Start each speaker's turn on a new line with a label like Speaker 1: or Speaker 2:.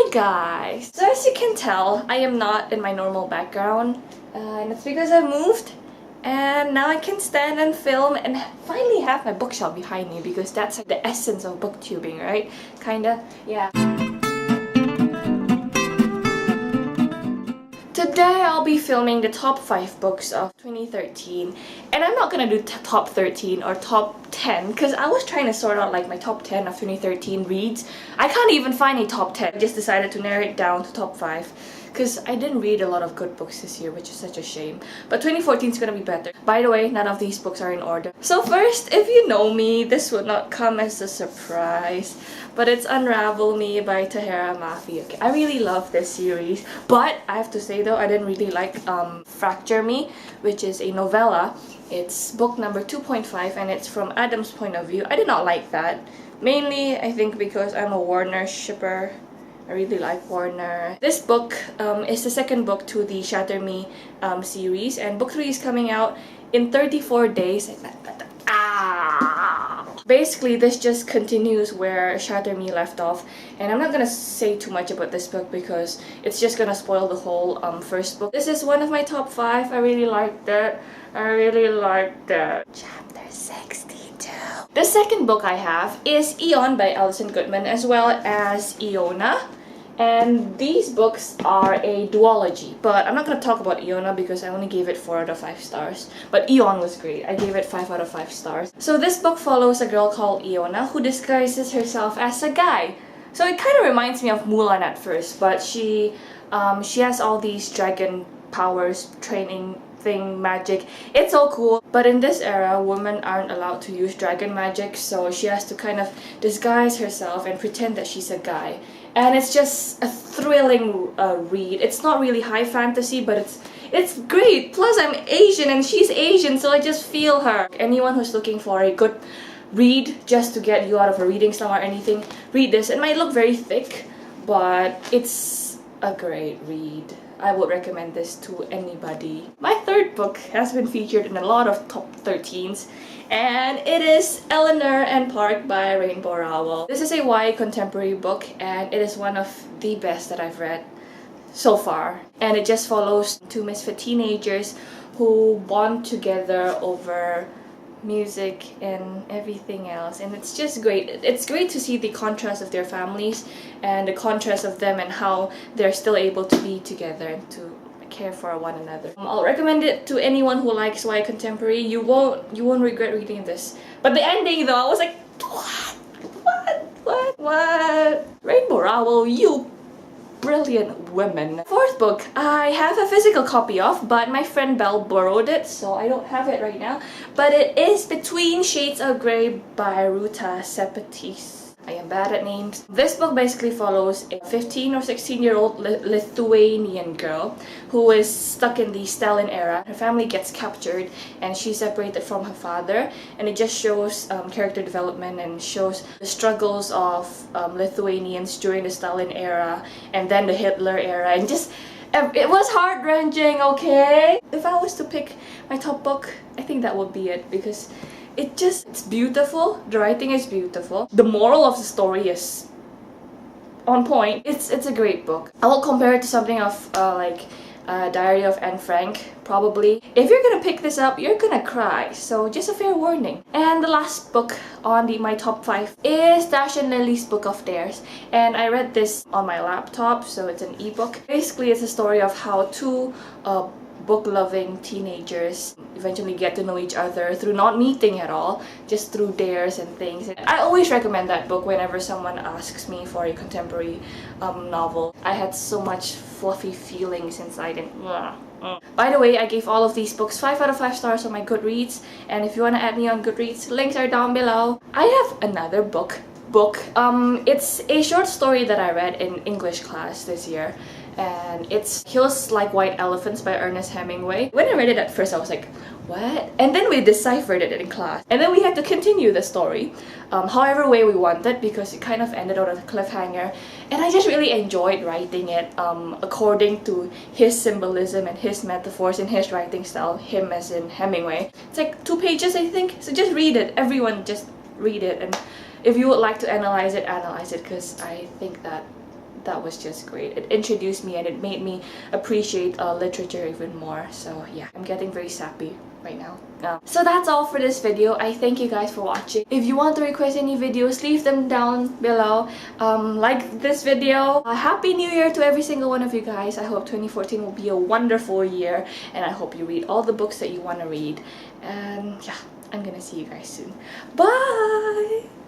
Speaker 1: Hi guys! So as you can tell, I am not in my normal background and it's because I've moved and now I can stand and film and finally have my bookshelf behind me because that's like the essence of booktubing, right? Kinda, yeah. Today I'll be filming the top 5 books of 2013 and I'm not gonna do top 13 or top 10 because I was trying to sort out like my top 10 of 2013 reads. I can't even find a top 10. I just decided to narrow it down to top 5 because I didn't read a lot of good books this year, which is such a shame. But 2014 is gonna be better. By the way, none of these books are in order. So first, if you know me, this would not come as a surprise, but it's Unravel Me by Tahereh Mafi. Okay, I really love this series, but I have to say though, I didn't really like Fracture Me, which is a novella. It's book number 2.5 and it's from Adam's point of view. I did not like that. Mainly, I think because I'm a Warner shipper. I really like Warner. This book is the second book to the Shatter Me series, and book 3 is coming out in 34 days. Basically, this just continues where Shatter Me left off, and I'm not gonna say too much about this book because it's just gonna spoil the whole first book. This is one of my top 5. I really liked it. I really liked it. Chapter 62. The second book I have is Eon by Alison Goodman as well as Eona. And these books are a duology, but I'm not going to talk about Eona because I only gave it 4 out of 5 stars. But Eon was great. I gave it 5 out of 5 stars. So this book follows a girl called Eona who disguises herself as a guy. So it kind of reminds me of Mulan at first, but she has all these dragon powers, training thing, magic. It's all cool, but in this era, women aren't allowed to use dragon magic, so she has to kind of disguise herself and pretend that she's a guy. And it's just a thrilling read. It's not really high fantasy, but it's great. Plus, I'm Asian and she's Asian, so I just feel her. Anyone who's looking for a good read just to get you out of a reading slump or anything, read this. It might look very thick, but it's a great read. I would recommend this to anybody. My third book has been featured in a lot of top 13s, and it is Eleanor and Park by Rowell. This is a YA contemporary book, and it is one of the best that I've read so far. And it just follows 2 misfit teenagers who bond together over music and everything else, and it's just great. It's great to see the contrast of their families and the contrast of them and how they're still able to be together and to care for one another. I'll recommend it to anyone who likes YA contemporary. You won't regret reading this. But the ending though, I was like, what? Rainbow Rowell, you brilliant women. Fourth book, I have a physical copy of, but my friend Belle borrowed it, so I don't have it right now. But it is Between Shades of Grey by Ruta Sepetys. I am bad at names. This book basically follows a 15 or 16-year-old Lithuanian girl who is stuck in the Stalin era. Her family gets captured and she's separated from her father, and it just shows character development and shows the struggles of Lithuanians during the Stalin era and then the Hitler era, and just it was heart-wrenching, okay? If I was to pick my top book, I think that would be it because it's beautiful. The writing is beautiful. The moral of the story is on point. It's a great book. I will compare it to something of like Diary of Anne Frank, probably. If you're gonna pick this up, you're gonna cry, so just a fair warning. And the last book on my top 5 is Dash and Lily's Book of Dares, and I read this on my laptop, so it's an ebook. Basically, it's a story of how 2 book-loving teenagers eventually get to know each other through not meeting at all, just through dares and things. I always recommend that book whenever someone asks me for a contemporary novel. I had so much fluffy feelings inside and By the way, I gave all of these books 5 out of 5 stars on my Goodreads, and if you want to add me on Goodreads, links are down below. I have another book. It's a short story that I read in English class this year, and it's Hills Like White Elephants by Ernest Hemingway. When I read it at first, I was like, what? And then we deciphered it in class, and then we had to continue the story however way we wanted because it kind of ended on a cliffhanger, and I just really enjoyed writing it according to his symbolism and his metaphors in his writing style, him as in Hemingway. It's like 2 pages, I think, so just read it. Everyone just read it, and if you would like to analyze it, because I think that that was just great. It introduced me and it made me appreciate literature even more. So yeah, I'm getting very sappy right now. So that's all for this video. I thank you guys for watching. If you want to request any videos, leave them down below. Like this video. Happy New Year to every single one of you guys. I hope 2014 will be a wonderful year, and I hope you read all the books that you want to read. And yeah, I'm gonna see you guys soon. Bye!